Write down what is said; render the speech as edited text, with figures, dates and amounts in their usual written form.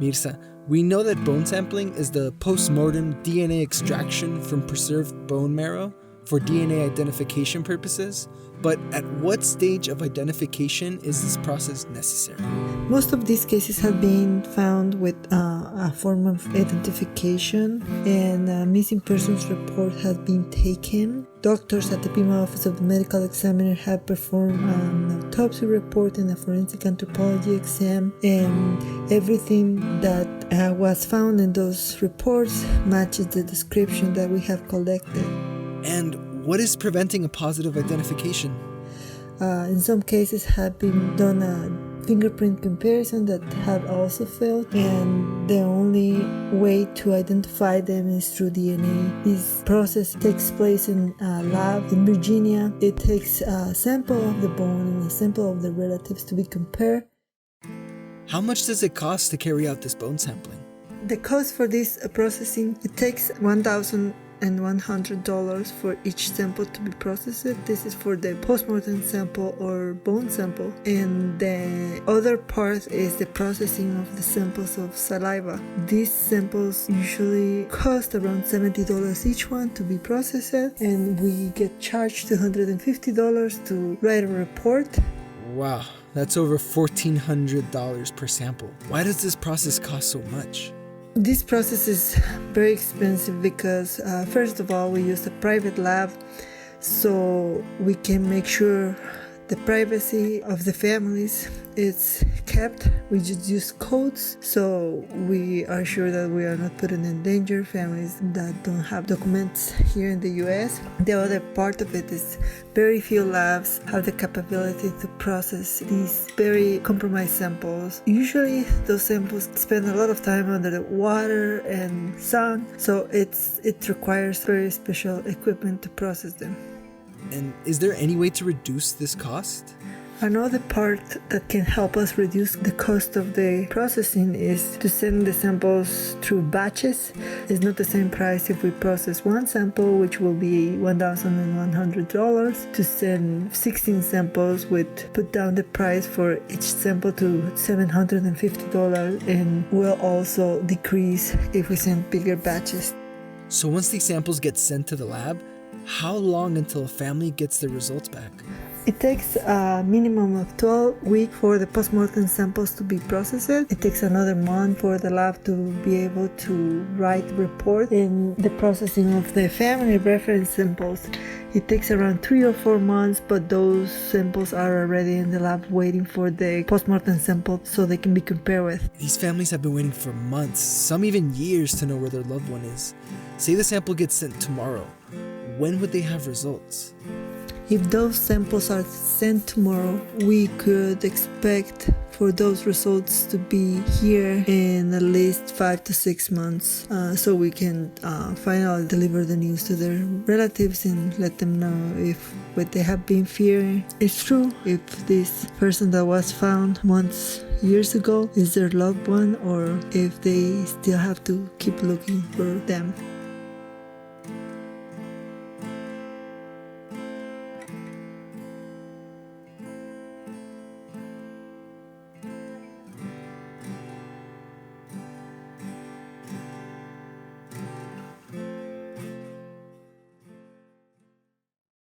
Mirza, we know that bone sampling is the post-mortem DNA extraction from preserved bone marrow for DNA identification purposes, but at what stage of identification is this process necessary? Most of these cases have been found with a form of identification, and a missing persons report has been taken. Doctors at the Pima Office of the Medical Examiner have performed an autopsy report and a forensic anthropology exam, and everything that was found in those reports matches the description that we have collected. And what is preventing a positive identification? In some cases have been done a fingerprint comparison that have also failed, and the only way to identify them is through DNA. This process takes place in a lab in Virginia. It takes a sample of the bone and a sample of the relatives to be compared. How much does it cost to carry out this bone sampling? The cost for this processing, it takes $1,100 for each sample to be processed. This is for the post-mortem sample or bone sample. And the other part is the processing of the samples of saliva. These samples usually cost around $70 each one to be processed, and we get charged $250 to write a report. Wow, that's over $1,400 per sample. Why does this process cost so much? This process is very expensive because, first of all, we use a private lab, so we can make sure the privacy of the families is kept. We just use codes, so we are sure that we are not putting in danger families that don't have documents here in the US. The other part of it is very few labs have the capability to process these very compromised samples. Usually those samples spend a lot of time under the water and sun, so it requires very special equipment to process them. And is there any way to reduce this cost? Another part that can help us reduce the cost of the processing is to send the samples through batches. It's not the same price if we process one sample, which will be $1,100, to send 16 samples, which put down the price for each sample to $750, and will also decrease if we send bigger batches. So once these samples get sent to the lab, how long until a family gets their results back? It takes a minimum of 12 weeks for the post-mortem samples to be processed. It takes another month for the lab to be able to write the report. And the processing of the family reference samples, it takes around 3 or 4 months, but those samples are already in the lab waiting for the post-mortem sample so they can be compared with. These families have been waiting for months, some even years, to know where their loved one is. Say the sample gets sent tomorrow. When would they have results? If those samples are sent tomorrow, we could expect for those results to be here in at least 5 to 6 months, so we can finally deliver the news to their relatives and let them know if what they have been fearing is true, if this person that was found years ago is their loved one, or if they still have to keep looking for them.